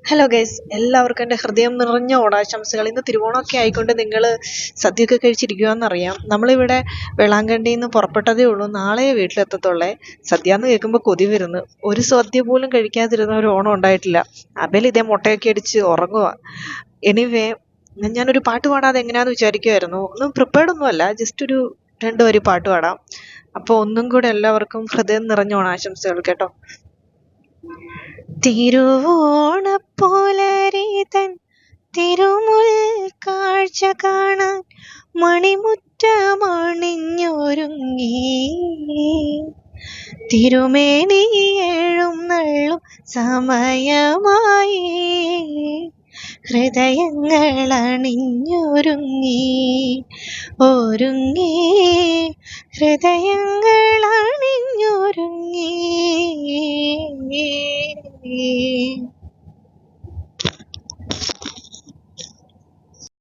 Hello guys, എല്ലാവർക്കും എൻ്റെ ഹൃദയം നിറഞ്ഞ ഓണാശംസകൾ. ഇന്ന് തിരുവോണമൊക്കെ ആയിക്കൊണ്ട് നിങ്ങൾ സദ്യയൊക്കെ കഴിച്ചിരിക്കുകയെന്നറിയാം. നമ്മളിവിടെ വേളാങ്കണ്ണിയിൽ നിന്ന് പുറപ്പെട്ടതേ ഉള്ളൂ. നാളെ വീട്ടിലെത്തത്തുള്ളേ. സദ്യ എന്ന് കേൾക്കുമ്പോൾ കൊതി വരുന്നു. ഒരു സദ്യ പോലും കഴിക്കാതിരുന്ന ഒരു ഓണം ഉണ്ടായിട്ടില്ല. അബേൽ ഇതേ മുട്ടയൊക്കെ അടിച്ച് ഉറങ്ങുക. എനിവേ, ഞാനൊരു പാട്ട് പാടാതെ എങ്ങനെയാണെന്ന് വിചാരിക്കുമായിരുന്നു. ഒന്നും പ്രിപ്പയർഡ് ഒന്നുമല്ല, ജസ്റ്റ് ഒരു 2 വരി പാട്ട് പാടാം. അപ്പോൾ ഒന്നും കൂടെ എല്ലാവർക്കും ഹൃദയം നിറഞ്ഞ ഓണാശംസകൾ കേട്ടോ. തിരുവോണപ്പുലരിതൻ തിരുമുൽ കാഴ്ച കാണാൻ മണിമുറ്റമണിഞ്ഞൊരുങ്ങി തിരുമേനി എഴുന്നള്ളും സമയമായി ഹൃദയങ്ങൾ അണിഞ്ഞൊരുങ്ങി ഹൃദയങ്ങൾ അണിഞ്ഞൊരുങ്ങി